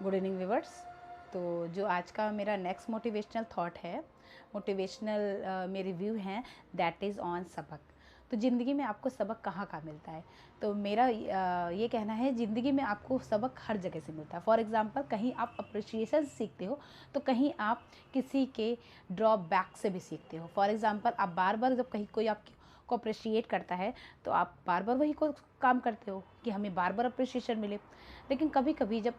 Good evening viewers. तो जो आज का मेरा नेक्स्ट मोटिवेशनल थॉट है, मोटिवेशनल मेरे व्यू हैं, दैट इज़ ऑन सबक। तो ज़िंदगी में आपको सबक कहाँ का मिलता है? तो मेरा ये कहना है, ज़िंदगी में आपको सबक हर जगह से मिलता है। फॉर एग्ज़ाम्पल, कहीं आप अप्रिशिएशन सीखते हो तो कहीं आप किसी के ड्रॉबैक से भी सीखते हो। फॉर एग्ज़ाम्पल, आप बार बार जब कहीं कोई आपको अप्रिशिएट करता है तो आप बार बार वही को काम करते हो कि हमें बार बार अप्रिशिएशन मिले। लेकिन कभी कभी जब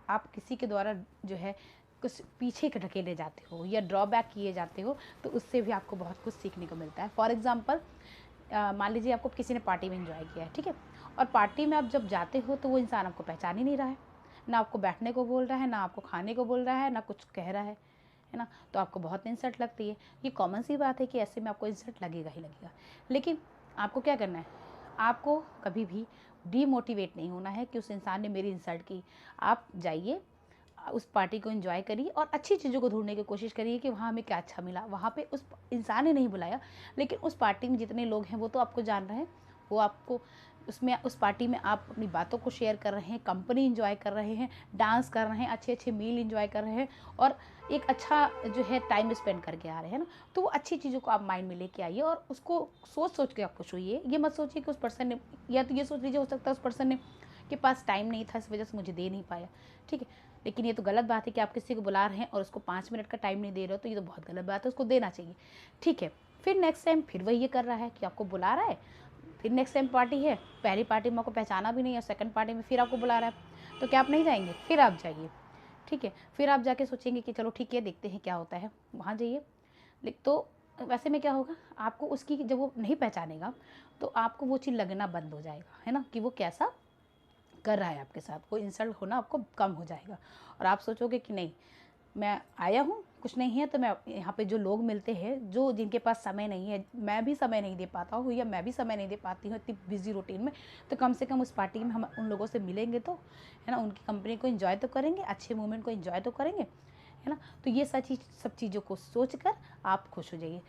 आप किसी के द्वारा जो है कुछ पीछे के ढकेले जाते हो या ड्रॉबैक किए जाते हो तो उससे भी आपको बहुत कुछ सीखने को मिलता है। फॉर एग्ज़ाम्पल, मान लीजिए आपको किसी ने पार्टी में एंजॉय किया है, ठीक है, और पार्टी में आप जब जाते हो तो वो इंसान आपको पहचान ही नहीं रहा है, ना आपको बैठने को बोल रहा है, ना आपको खाने को बोल रहा है, ना कुछ कह रहा है ना। तो आपको बहुत इंसल्ट लगती है। ये कॉमन सी बात है कि ऐसे में आपको इंसल्ट लगेगा ही लगेगा। लेकिन आपको क्या करना है, आपको कभी भी डीमोटिवेट नहीं होना है कि उस इंसान ने मेरी इंसल्ट की। आप जाइए, उस पार्टी को एंजॉय करिए और अच्छी चीज़ों को ढूंढने की कोशिश करिए कि वहाँ हमें क्या अच्छा मिला। वहाँ पे उस इंसान ने नहीं बुलाया, लेकिन उस पार्टी में जितने लोग हैं वो तो आपको जान रहे हैं, वो आपको उसमें उस पार्टी में आप अपनी बातों को शेयर कर रहे हैं, कंपनी एंजॉय कर रहे हैं, डांस कर रहे हैं, अच्छे अच्छे मील एंजॉय कर रहे हैं और एक अच्छा जो है टाइम स्पेंड करके आ रहे हैं ना। तो वो अच्छी चीज़ों को आप माइंड में लेके आइए और उसको सोच सोच के आप खुश होइए। ये मत सोचिए कि उस पर्सन ने, या तो ये सोच लीजिए हो सकता है उस पर्सन ने के पास टाइम नहीं था, इस वजह से मुझे दे नहीं पाया, ठीक है। लेकिन ये तो गलत बात है कि आप किसी को बुला रहे हैं और उसको 5 मिनट का टाइम नहीं दे रहे हो, तो ये तो बहुत गलत बात है, उसको देना चाहिए, ठीक है। फिर नेक्स्ट टाइम फिर वही ये कर रहा है कि आपको बुला रहा है, फिर नेक्स्ट टाइम पार्टी है, पहली पार्टी में आपको पहचाना भी नहीं है, सेकंड पार्टी में फिर आपको बुला रहा है, तो क्या आप नहीं जाएंगे? फिर आप जाइए, ठीक है। फिर आप जाके सोचेंगे कि चलो ठीक है, देखते हैं क्या होता है, वहाँ जाइए। तो वैसे में क्या होगा, आपको उसकी जब वो नहीं पहचानेगा तो आपको वो चीज़ लगना बंद हो जाएगा, है ना, कि वो कैसा कर रहा है आपके साथ। वो इंसल्ट होना आपको कम हो जाएगा और आप सोचोगे कि नहीं, मैं आया हूँ, कुछ नहीं है तो मैं यहाँ पे जो लोग मिलते हैं, जो जिनके पास समय नहीं है, मैं भी समय नहीं दे पाता हूँ या मैं भी समय नहीं दे पाती हूँ इतनी बिजी रूटीन में, तो कम से कम उस पार्टी में हम उन लोगों से मिलेंगे तो, है ना, उनकी कंपनी को एंजॉय तो करेंगे, अच्छे मोमेंट को एंजॉय तो करेंगे, है ना। तो ये सब चीज़ों को सोच कर आप खुश हो जाइए।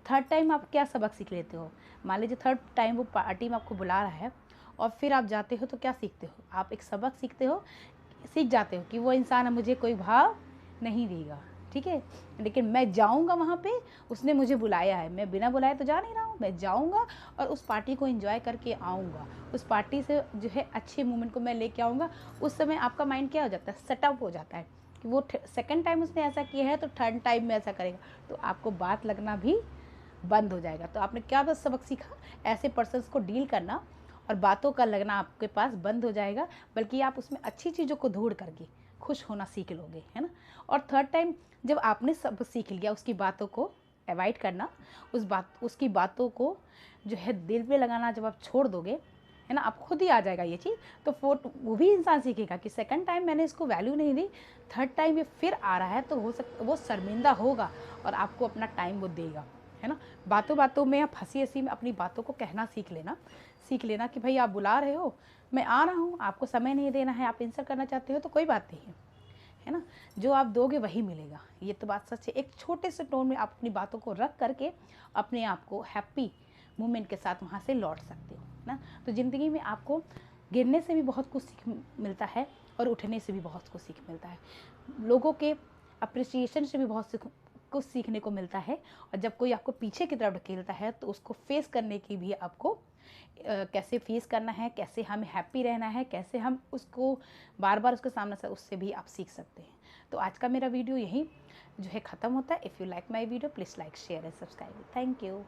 थर्ड टाइम आप क्या सबक सीख लेते हो? मान लीजिए थर्ड टाइम वो पार्टी में आपको बुला रहा है और फिर आप जाते हो तो क्या सीखते हो? आप एक सबक सीख जाते हो कि वो इंसान मुझे कोई भाव नहीं देगा, ठीक है, लेकिन मैं जाऊंगा वहाँ पे, उसने मुझे बुलाया है, मैं बिना बुलाए तो जा नहीं रहा हूँ, मैं जाऊंगा और उस पार्टी को एंजॉय करके आऊँगा, उस पार्टी से जो है अच्छे मोमेंट को मैं लेके आऊँगा। उस समय आपका माइंड क्या हो जाता है, सेटअप हो जाता है कि वो सेकंड टाइम उसने ऐसा किया है तो थर्ड टाइम में ऐसा करेगा, तो आपको बात लगना भी बंद हो जाएगा। तो आपने क्या बस सबक सीखा? ऐसे पर्सन्स को डील करना और बातों का लगना आपके पास बंद हो जाएगा, बल्कि आप उसमें अच्छी चीज़ों को ढूंढ करके खुश होना सीख लोगे, है ना। और थर्ड टाइम जब आपने सब सीख लिया, उसकी बातों को अवॉइड करना, उसकी बातों को जो है दिल पे लगाना जब आप छोड़ दोगे, है ना, आप खुद ही आ जाएगा ये चीज़। तो वो भी इंसान सीखेगा कि सेकंड टाइम मैंने इसको वैल्यू नहीं दी, थर्ड टाइम ये फिर आ रहा है तो हो सकता वो शर्मिंदा होगा और आपको अपना टाइम वो देगा, है ना। बातों बातों में, आप हंसी हंसी में अपनी बातों को कहना सीख लेना कि भाई आप बुला रहे हो, मैं आ रहा हूँ, आपको समय नहीं देना है, आप इंसल्ट करना चाहते हो तो कोई बात नहीं है ना, जो आप दोगे वही मिलेगा। ये तो बात सच है। एक छोटे से टोन में आप अपनी बातों को रख करके अपने आप को हैप्पी मोमेंट के साथ वहाँ से लौट सकते हो ना। तो ज़िंदगी में आपको गिरने से भी बहुत कुछ सीख मिलता है और उठने से भी बहुत कुछ सीख मिलता है। लोगों के अप्रिसिएशन से भी बहुत कुछ सीखने को मिलता है। और जब कोई आपको पीछे की तरफ ढकेलता है तो उसको फेस करने की भी आपको कैसे फेस करना है, कैसे हमें हैप्पी रहना है, कैसे हम उसको बार बार उसके सामने से उससे भी आप सीख सकते हैं। तो आज का मेरा वीडियो यहीं जो है ख़त्म होता है। If you like my video please like share and subscribe. Thank you.